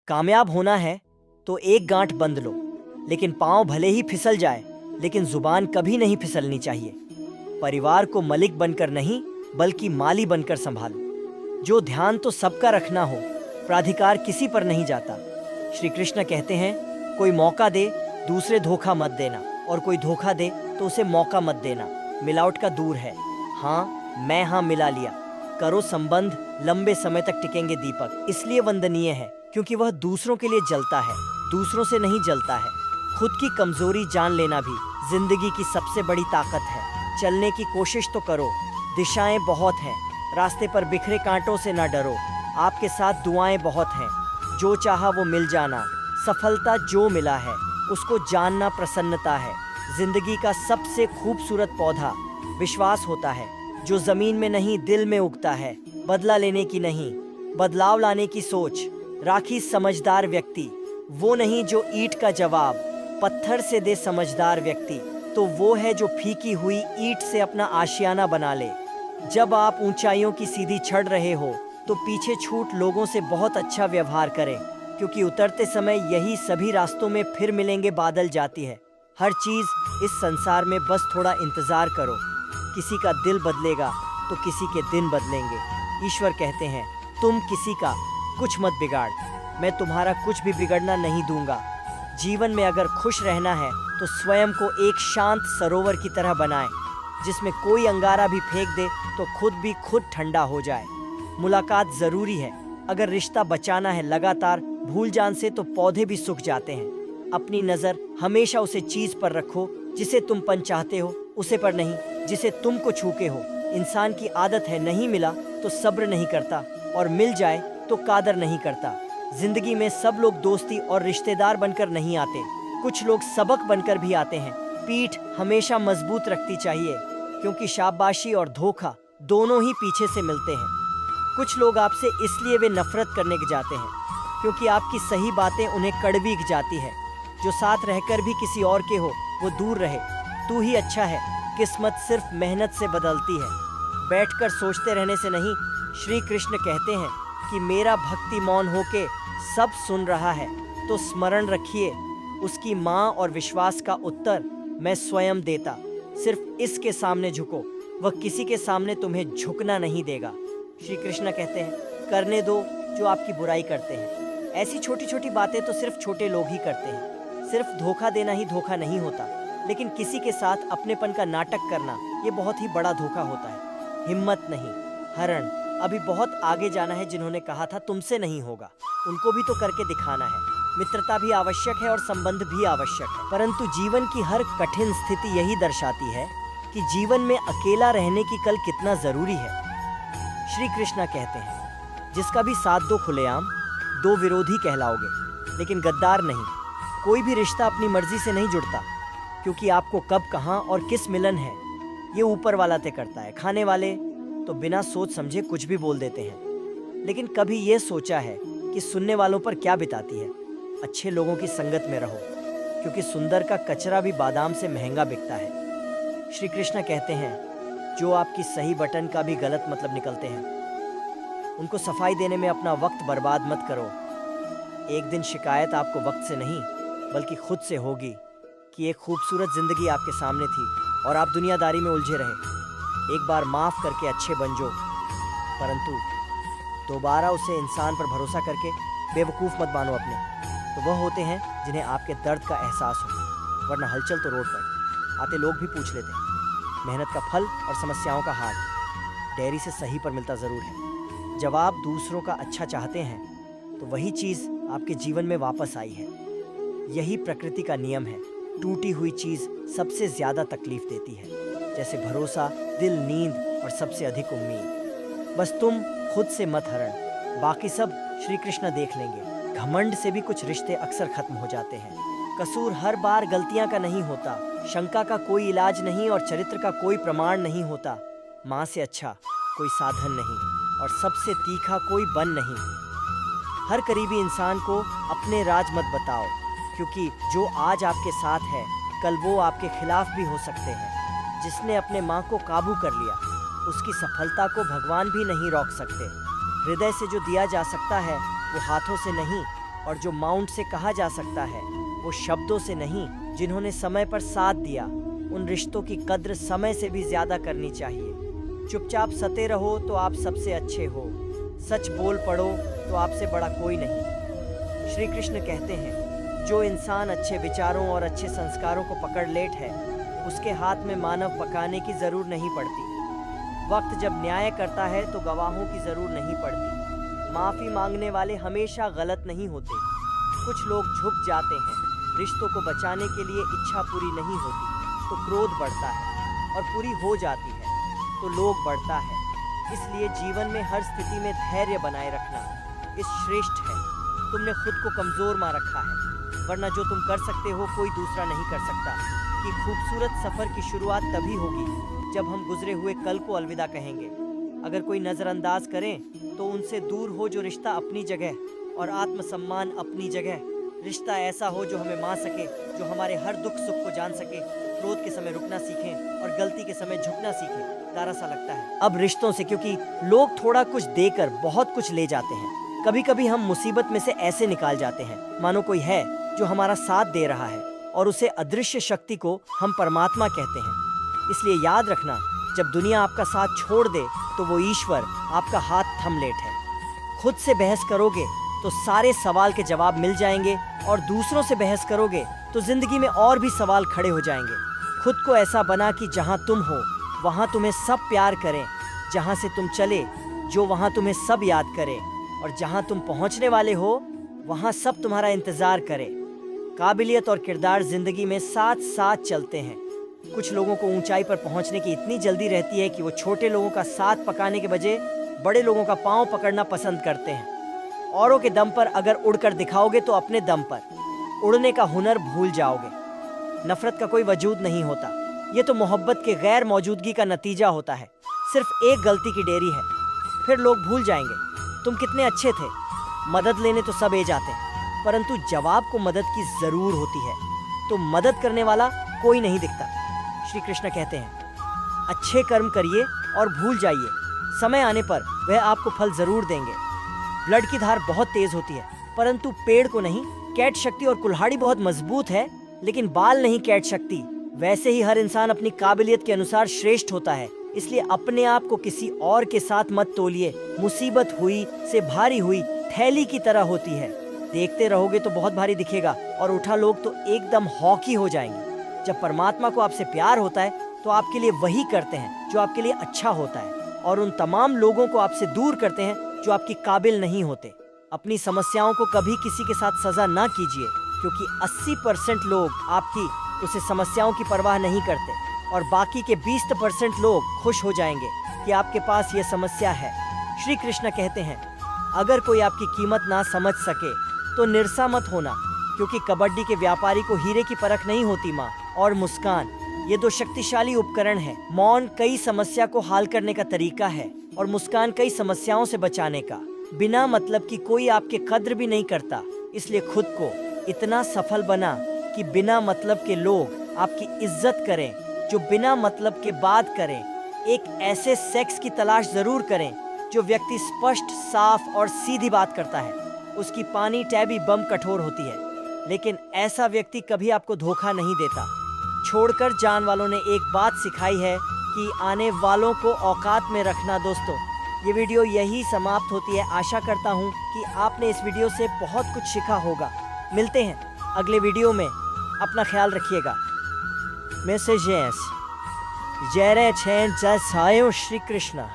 कामयाब होना है तो एक गांठ बंद लो, लेकिन पाँव भले ही फिसल जाए, लेकिन जुबान कभी नहीं फिसलनी चाहिए। परिवार को मलिक बनकर नहीं, बल्कि माली बनकर संभालो। जो ध्यान तो सबका रखना हो, प्राधिकार किसी पर नहीं जाता। श्री कृष्ण कहते हैं, कोई मौका दे दूसरे धोखा मत देना, और कोई धोखा दे तो उसे मौका मत देना। मिलावट का दूर है, हाँ मैं हाँ मिला लिया। करो संबंध, लंबे समय तक टिकेंगे दीपक। इसलिए वंदनीय है क्योंकि वह दूसरों के लिए जलता है, दूसरों से नहीं जलता है। खुद की कमजोरी जान लेना भी जिंदगी की सबसे बड़ी ताकत है। चलने की कोशिश तो करो, दिशाएं बहुत हैं, रास्ते पर बिखरे कांटों से ना डरो। आपके साथ दुआएं बहुत हैं, जो चाहा वो मिल जाना। सफलता जो मिला है उसको जानना प्रसन्नता है। जिंदगी का सबसे खूबसूरत पौधा विश्वास होता है, जो जमीन में नहीं दिल में उगता है। बदला लेने की नहीं, बदलाव लाने की सोच राखी समझदार व्यक्ति। वो नहीं जो ईंट का जवाब पत्थर से दे समझदार व्यक्ति, तो वो है जो फीकी हुई ईंट से अपना आशियाना बना ले। जब आप ऊंचाइयों की सीधी चढ़ रहे हो तो पीछे छूट लोगों से बहुत अच्छा व्यवहार करें, क्योंकि उतरते समय यही सभी रास्तों में फिर मिलेंगे बादल जाती है। हर चीज इस संसार में बस थोड़ा इंतजार करो। किसी का दिल बदलेगा तो किसी के दिन बदलेंगे। ईश्वर कहते हैं, तुम किसी का कुछ मत बिगाड़, मैं तुम्हारा कुछ भी बिगड़ना नहीं दूंगा। जीवन में अगर खुश रहना है तो स्वयं को एक शांत सरोवर की तरह बनाएं, जिसमें कोई अंगारा भी फेंक दे तो खुद भी खुद ठंडा हो जाए। मुलाकात जरूरी है, अगर रिश्ता बचाना है लगातार भूल जान से तो पौधे भी सूख जाते हैं। अपनी नज़र हमेशा उसे चीज पर रखो जिसे तुम पन चाहते हो, उसे पर नहीं जिसे तुमको छूके हो। इंसान की आदत है, नहीं मिला तो सब्र नहीं करता, और मिल जाए तो कादर नहीं करता। जिंदगी में सब लोग दोस्ती और रिश्तेदार बनकर नहीं आते, कुछ लोग सबक बनकर भी आते हैं। पीठ हमेशा मजबूत रखती चाहिए, क्योंकि शाबाशी और धोखा दोनों ही पीछे से मिलते हैं। कुछ लोग आपसे इसलिए वे नफरत करने जाते हैं क्योंकि आपकी सही बातें उन्हें कड़वी जाती है। जो साथ रहकर भी किसी और के हो वो दूर रहे, तू ही अच्छा है। किस्मत सिर्फ मेहनत से बदलती है, बैठकर सोचते रहने से नहीं। श्री कृष्ण कहते हैं कि मेरा भक्ति मौन होके सब सुन रहा है, तो स्मरण रखिए उसकी माँ और विश्वास का उत्तर मैं स्वयं देता। सिर्फ इसके सामने झुको, वह किसी के सामने तुम्हें झुकना नहीं देगा। श्री कृष्ण कहते हैं, करने दो जो आपकी बुराई करते हैं। ऐसी छोटी छोटी बातें तो सिर्फ छोटे लोग ही करते हैं। सिर्फ धोखा देना ही धोखा नहीं होता, लेकिन किसी के साथ अपनेपन का नाटक करना ये बहुत ही बड़ा धोखा होता है। हिम्मत नहीं, हरण। अभी बहुत आगे जाना है। जिन्होंने कहा था तुमसे नहीं होगा, उनको भी तो करके दिखाना है। मित्रता भी आवश्यक है और संबंध भी आवश्यक है, परंतु जीवन की हर कठिन स्थिति यही दर्शाती है कि जीवन में अकेला रहने की कल कितना जरूरी है। श्री कृष्णा कहते हैं, जिसका भी साथ दो खुलेआम, दो विरोधी कहलाओगे, लेकिन गद्दार नहीं। कोई भी रिश्ता अपनी मर्जी से नहीं जुड़ता, क्योंकि आपको कब कहाँ और किस मिलन है ये ऊपर वाला तय करता है। खाने वाले तो बिना सोच समझे कुछ भी बोल देते हैं, लेकिन कभी ये सोचा है कि सुनने वालों पर क्या बिताती है। अच्छे लोगों की संगत में रहो, क्योंकि सुंदर का कचरा भी बादाम से महंगा बिकता है। श्री कृष्ण कहते हैं, जो आपकी सही बटन का भी गलत मतलब निकलते हैं, उनको सफाई देने में अपना वक्त बर्बाद मत करो। एक दिन शिकायत आपको वक्त से नहीं बल्कि खुद से होगी कि एक खूबसूरत जिंदगी आपके सामने थी और आप दुनियादारी में उलझे रहे। एक बार माफ करके अच्छे बन जाओ, परंतु दोबारा उसे इंसान पर भरोसा करके बेवकूफ़ मत मानो अपने। तो वह होते हैं जिन्हें आपके दर्द का एहसास हो, वरना हलचल तो रोड पर आते लोग भी पूछ लेते हैं। मेहनत का फल और समस्याओं का हाल डेयरी से सही पर मिलता ज़रूर है। जब आप दूसरों का अच्छा चाहते हैं तो वही चीज़ आपके जीवन में वापस आई है। यही प्रकृति का नियम है। टूटी हुई चीज़ सबसे ज़्यादा तकलीफ देती है, जैसे भरोसा, दिल, नींद और सबसे अधिक उम्मीद। बस तुम खुद से मत हरण, बाकी सब श्री कृष्ण देख लेंगे। घमंड से भी कुछ रिश्ते अक्सर खत्म हो जाते हैं। कसूर हर बार गलतियां का नहीं होता, शंका का कोई इलाज नहीं और चरित्र का कोई प्रमाण नहीं होता। माँ से अच्छा कोई साधन नहीं और सबसे तीखा कोई बन नहीं। हर करीबी इंसान को अपने राज मत बताओ, क्योंकि जो आज आपके साथ है कल वो आपके खिलाफ भी हो सकते हैं। जिसने अपने माँ को काबू कर लिया, उसकी सफलता को भगवान भी नहीं रोक सकते। हृदय से जो दिया जा सकता है वो हाथों से नहीं और जो माउंट से कहा जा सकता है वो शब्दों से नहीं, जिन्होंने समय पर साथ दिया। उन रिश्तों की कद्र समय से भी ज्यादा करनी चाहिए। चुपचाप सते रहो तो आप सबसे अच्छे हो, सच बोल पड़ो तो आपसे बड़ा कोई नहीं। श्री कृष्ण कहते हैं, जो इंसान अच्छे विचारों और अच्छे संस्कारों को पकड़ लेट है, उसके हाथ में मानव पकाने की जरूर नहीं पड़ती। वक्त जब न्याय करता है तो गवाहों की जरूर नहीं पड़ती। माफी मांगने वाले हमेशा गलत नहीं होते। कुछ लोग झुक जाते हैं, रिश्तों को बचाने के लिए इच्छा पूरी नहीं होती तो क्रोध बढ़ता है, और पूरी हो जाती है तो लोभ बढ़ता है। इसलिए जीवन में हर स्थिति में धैर्य बनाए रखना इस श्रेष्ठ है। तुमने खुद को कमजोर मान रखा है, वरना जो तुम कर सकते हो कोई दूसरा नहीं कर सकता। कि खूबसूरत सफर की शुरुआत तभी होगी जब हम गुजरे हुए कल को अलविदा कहेंगे। अगर कोई नजरअंदाज करें तो उनसे दूर हो जो रिश्ता अपनी जगह और आत्मसम्मान अपनी जगह। रिश्ता ऐसा हो जो हमें मान सके, जो हमारे हर दुख सुख को जान सके, क्रोध के समय रुकना सीखें और गलती के समय झुकना सीखें। प्यारा सा लगता है अब रिश्तों से, क्योंकि लोग थोड़ा कुछ देकर बहुत कुछ ले जाते हैं। कभी कभी हम मुसीबत में से ऐसे निकाल जाते हैं मानो कोई है जो हमारा साथ दे रहा है, और उसे अदृश्य शक्ति को हम परमात्मा कहते हैं। इसलिए याद रखना, जब दुनिया आपका साथ छोड़ दे तो वो ईश्वर आपका हाथ थम लेट है। खुद से बहस करोगे तो सारे सवाल के जवाब मिल जाएंगे, और दूसरों से बहस करोगे तो जिंदगी में और भी सवाल खड़े हो जाएंगे। खुद को ऐसा बना कि जहां तुम हो वहां तुम्हें सब प्यार करें, जहां से तुम चले जो वहां तुम्हें सब याद करें, और जहां तुम पहुंचने वाले हो वहां सब तुम्हारा इंतजार करें। काबिलियत और किरदार जिंदगी में साथ साथ चलते हैं। कुछ लोगों को ऊंचाई पर पहुंचने की इतनी जल्दी रहती है कि वो छोटे लोगों का साथ पकाने के बजाय बड़े लोगों का पांव पकड़ना पसंद करते हैं। औरों के दम पर अगर उड़कर दिखाओगे तो अपने दम पर उड़ने का हुनर भूल जाओगे। नफरत का कोई वजूद नहीं होता, ये तो मोहब्बत के गैर मौजूदगी का नतीजा होता है। सिर्फ एक गलती की देरी है, फिर लोग भूल जाएंगे तुम कितने अच्छे थे। मदद लेने तो सब ए जाते हैं, परंतु जवाब को मदद की जरूर होती है, तो मदद करने वाला कोई नहीं दिखता। श्री कृष्ण कहते हैं, अच्छे कर्म करिए और भूल जाइए, समय आने पर वह आपको फल जरूर देंगे। ब्लड की धार बहुत तेज होती है, परंतु पेड़ को नहीं। कैट शक्ति और कुल्हाड़ी बहुत मजबूत है, लेकिन बाल नहीं कैट शक्ति। वैसे ही हर इंसान अपनी काबिलियत के अनुसार श्रेष्ठ होता है। इसलिए अपने आप को किसी और के साथ मत तोलिए। मुसीबत हुई से भारी हुई थैली की तरह होती है, देखते रहोगे तो बहुत भारी दिखेगा, और उठा लोग तो एकदम हॉकी हो जाएंगे। जब परमात्मा को आपसे प्यार होता है तो आपके लिए वही करते हैं जो आपके लिए अच्छा होता है, और उन तमाम लोगों को आपसे दूर करते हैं जो आपकी काबिल नहीं होते। अपनी समस्याओं को कभी किसी के साथ सजा ना कीजिए, क्योंकि 80% लोग आपकी उसे समस्याओं की परवाह नहीं करते, और बाकी के 20% लोग खुश हो जाएंगे कि आपके पास ये समस्या है। श्री कृष्ण कहते हैं, अगर कोई आपकी कीमत ना समझ सके तो निरसा मत होना, क्योंकि कबड्डी के व्यापारी को हीरे की परख नहीं होती। माँ और मुस्कान, ये दो शक्तिशाली उपकरण हैं। मौन कई समस्या को हाल करने का तरीका है, और मुस्कान कई समस्याओं से बचाने का। बिना मतलब की कोई आपके कद्र भी नहीं करता, इसलिए खुद को इतना सफल बना कि बिना मतलब के लोग आपकी इज्जत करें। जो बिना मतलब के बात करें, एक ऐसे सेक्स की तलाश जरूर करें जो व्यक्ति स्पष्ट, साफ और सीधी बात करता है। उसकी पानी टैबी बम कठोर होती है, लेकिन ऐसा व्यक्ति कभी आपको धोखा नहीं देता। छोड़कर जान वालों ने एक बात सिखाई है कि आने वालों को औकात में रखना। दोस्तों, ये वीडियो यही समाप्त होती है। आशा करता हूँ कि आपने इस वीडियो से बहुत कुछ सीखा होगा। मिलते हैं अगले वीडियो में, अपना ख्याल रखिएगा। मैसेज जय रे छेन जय सायो श्री कृष्ण।